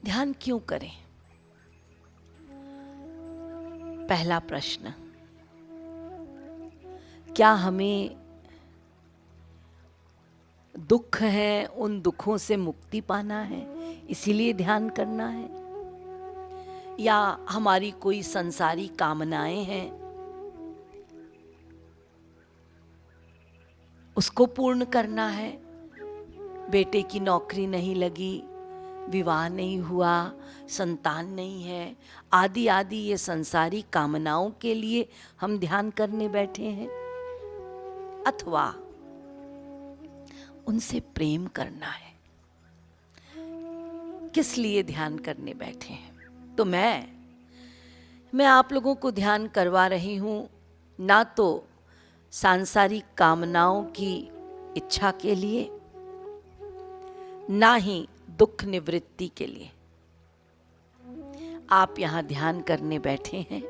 ध्यान क्यों करें? पहला प्रश्न, क्या हमें दुख है, उन दुखों से मुक्ति पाना है, इसीलिए ध्यान करना है? या हमारी कोई संसारी कामनाएं हैं, उसको पूर्ण करना है? बेटे की नौकरी नहीं लगी, विवाह नहीं हुआ, संतान नहीं है, आदि आदि ये संसारी कामनाओं के लिए हम ध्यान करने बैठे हैं? अथवा उनसे प्रेम करना है? किस लिए ध्यान करने बैठे हैं? तो मैं आप लोगों को ध्यान करवा रही हूं, ना तो सांसारिक कामनाओं की इच्छा के लिए, ना ही दुख निवृत्ति के लिए। आप यहां ध्यान करने बैठे हैं,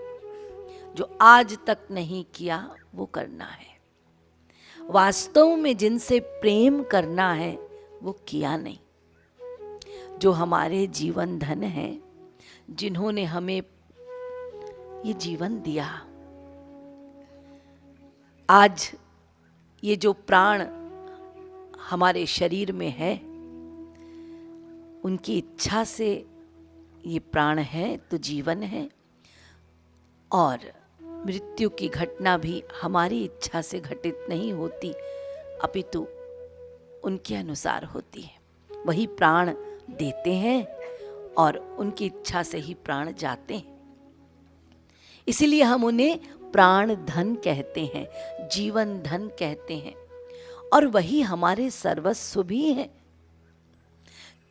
जो आज तक नहीं किया वो करना है। वास्तव में जिनसे प्रेम करना है वो किया नहीं। जो हमारे जीवन धन है, जिन्होंने हमें ये जीवन दिया, आज ये जो प्राण हमारे शरीर में है, उनकी इच्छा से ये प्राण है तो जीवन है, और मृत्यु की घटना भी हमारी इच्छा से घटित नहीं होती, अपितु उनके अनुसार होती है। वही प्राण देते हैं और उनकी इच्छा से ही प्राण जाते हैं। इसीलिए हम उन्हें प्राण धन कहते हैं, जीवन धन कहते हैं, और वही हमारे सर्वस्व भी हैं।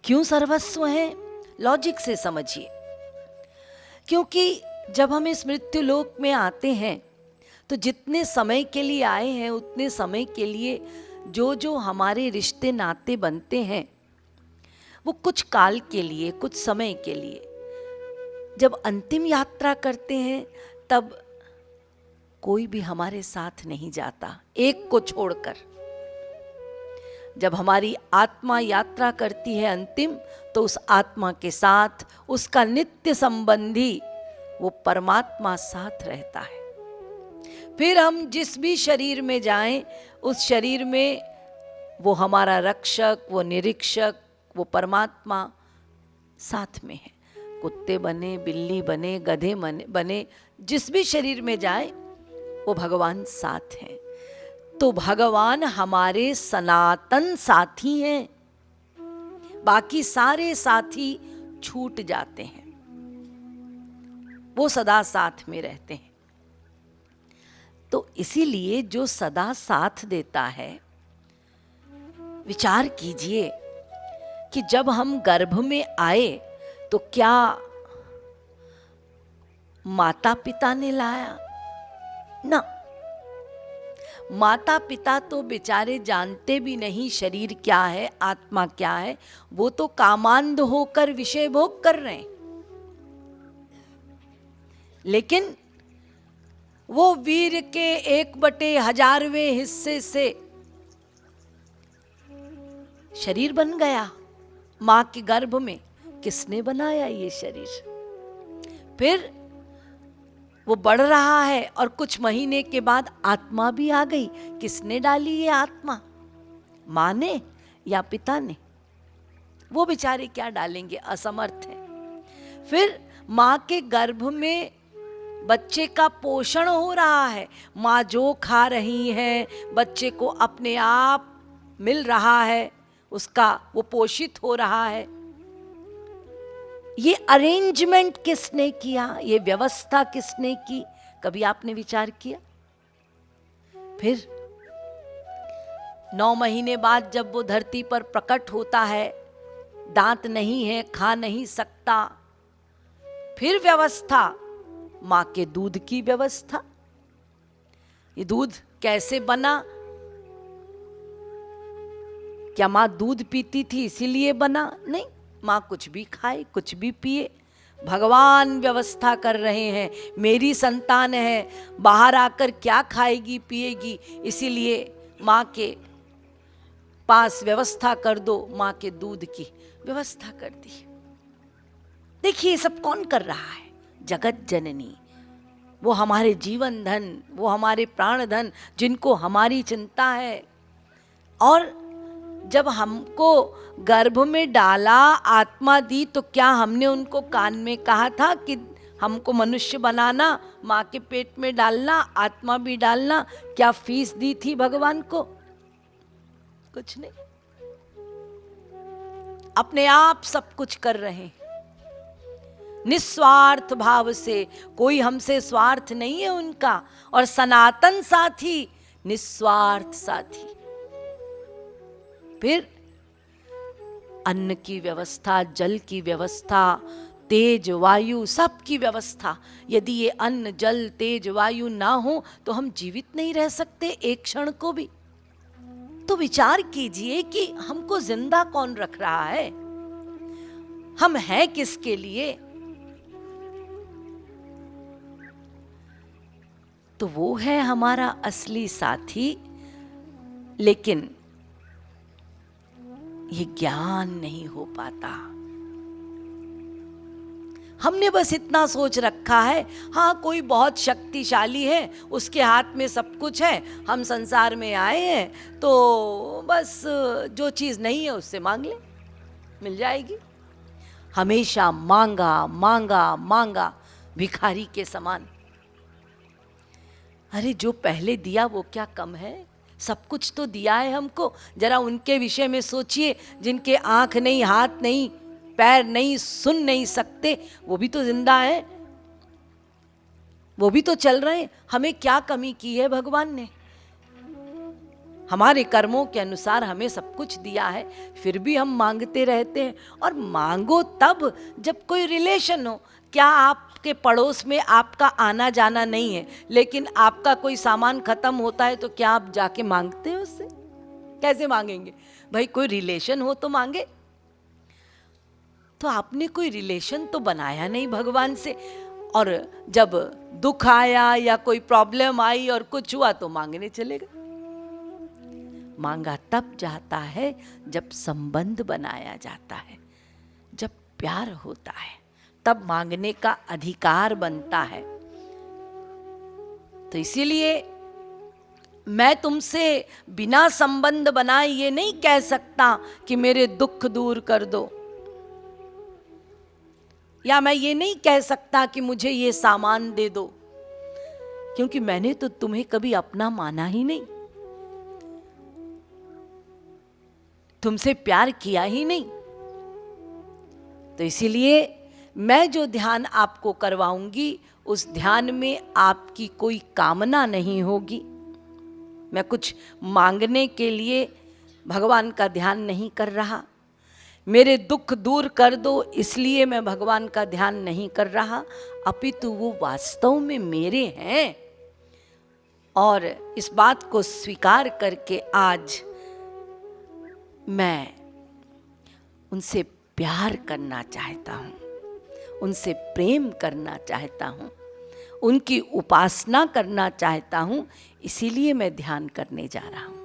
क्यों सर्वस्व हैं? लॉजिक से समझिए। क्योंकि जब हम इस मृत्यु लोक में आते हैं तो जितने समय के लिए आए हैं, उतने समय के लिए जो जो हमारे रिश्ते नाते बनते हैं, वो कुछ काल के लिए, कुछ समय के लिए। जब अंतिम यात्रा करते हैं तब कोई भी हमारे साथ नहीं जाता, एक को छोड़कर। जब हमारी आत्मा यात्रा करती है अंतिम, तो उस आत्मा के साथ उसका नित्य संबंधी वो परमात्मा साथ रहता है। फिर हम जिस भी शरीर में जाएं, उस शरीर में वो हमारा रक्षक, वो निरीक्षक, वो परमात्मा साथ में है। कुत्ते बने, बिल्ली बने, गधे बने, जिस भी शरीर में जाए वो भगवान साथ हैं। तो भगवान हमारे सनातन साथी हैं, बाकी सारे साथी छूट जाते हैं, वो सदा साथ में रहते हैं। तो इसीलिए जो सदा साथ देता है, विचार कीजिए कि जब हम गर्भ में आए तो क्या माता पिता ने लाया? ना, माता पिता तो बेचारे जानते भी नहीं शरीर क्या है, आत्मा क्या है। वो तो कामांध होकर विषय भोग कर रहे हैं। लेकिन वो वीर के 1/1000वें हिस्से से शरीर बन गया मां के गर्भ में। किसने बनाया ये शरीर? फिर वो बढ़ रहा है और कुछ महीने के बाद आत्मा भी आ गई। किसने डाली ये आत्मा? मां ने या पिता ने? वो बेचारे क्या डालेंगे, असमर्थ है। फिर मां के गर्भ में बच्चे का पोषण हो रहा है। मां जो खा रही है, बच्चे को अपने आप मिल रहा है, उसका वो पोषित हो रहा है। ये अरेंजमेंट किसने किया? ये व्यवस्था किसने की? कभी आपने विचार किया? फिर 9 महीने बाद जब वो धरती पर प्रकट होता है, दांत नहीं है, खा नहीं सकता, फिर व्यवस्था, मां के दूध की व्यवस्था। ये दूध कैसे बना? क्या मां दूध पीती थी इसीलिए बना? नहीं, मां कुछ भी खाए, कुछ भी पिए। भगवान व्यवस्था कर रहे हैं, मेरी संतान है, बाहर आकर क्या खाएगी पिएगी, इसीलिए मां के पास व्यवस्था कर दो। मां के दूध की व्यवस्था कर दी। देखिए सब कौन कर रहा है? जगत जननी, वो हमारे जीवन धन, वो हमारे प्राण धन, जिनको हमारी चिंता है। और जब हमको गर्भ में डाला, आत्मा दी, तो क्या हमने उनको कान में कहा था कि हमको मनुष्य बनाना, माँ के पेट में डालना, आत्मा भी डालना? क्या फीस दी थी भगवान को? कुछ नहीं। अपने आप सब कुछ कर रहे हैं निस्वार्थ भाव से। कोई हमसे स्वार्थ नहीं है उनका। और सनातन साथी, निस्वार्थ साथी। फिर अन्न की व्यवस्था, जल की व्यवस्था, तेज वायु, सब की व्यवस्था। यदि ये अन्न जल तेज वायु ना हो तो हम जीवित नहीं रह सकते एक क्षण को भी। तो विचार कीजिए कि हमको जिंदा कौन रख रहा है, हम हैं किसके लिए? तो वो है हमारा असली साथी। लेकिन ये ज्ञान नहीं हो पाता। हमने बस इतना सोच रखा है, हाँ कोई बहुत शक्तिशाली है, उसके हाथ में सब कुछ है, हम संसार में आए हैं तो बस जो चीज़ नहीं है उससे मांग ले, मिल जाएगी। हमेशा मांगा मांगा मांगा, भिखारी के समान। अरे जो पहले दिया वो क्या कम है? सब कुछ तो दिया है हमको। जरा उनके विषय में सोचिए, जिनके आंख नहीं, हाथ नहीं, पैर नहीं, सुन नहीं सकते, वो भी तो जिंदा है, वो भी तो चल रहे हैं। हमें क्या कमी की है भगवान ने? हमारे कर्मों के अनुसार हमें सब कुछ दिया है, फिर भी हम मांगते रहते हैं। और मांगो तब जब कोई रिलेशन हो। क्या आपके पड़ोस में आपका आना जाना नहीं है, लेकिन आपका कोई सामान खत्म होता है तो क्या आप जाके मांगते हो उससे? कैसे मांगेंगे भाई? कोई रिलेशन हो तो मांगे। तो आपने कोई रिलेशन तो बनाया नहीं भगवान से। और जब दुख आया या कोई प्रॉब्लम आई और कुछ हुआ तो मांगने चले गए। मांगा तब जाता है जब संबंध बनाया जाता है, जब प्यार होता है, तब मांगने का अधिकार बनता है। तो इसीलिए मैं तुमसे बिना संबंध बनाए ये नहीं कह सकता कि मेरे दुख दूर कर दो, या मैं ये नहीं कह सकता कि मुझे ये सामान दे दो, क्योंकि मैंने तो तुम्हें कभी अपना माना ही नहीं, तुमसे प्यार किया ही नहीं। तो इसीलिए मैं जो ध्यान आपको करवाऊंगी, उस ध्यान में आपकी कोई कामना नहीं होगी। मैं कुछ मांगने के लिए भगवान का ध्यान नहीं कर रहा। मेरे दुख दूर कर दो इसलिए मैं भगवान का ध्यान नहीं कर रहा, अपितु वो वास्तव में मेरे हैं। और इस बात को स्वीकार करके आज मैं उनसे प्यार करना चाहता हूँ, उनसे प्रेम करना चाहता हूँ, उनकी उपासना करना चाहता हूँ। इसीलिए मैं ध्यान करने जा रहा हूँ।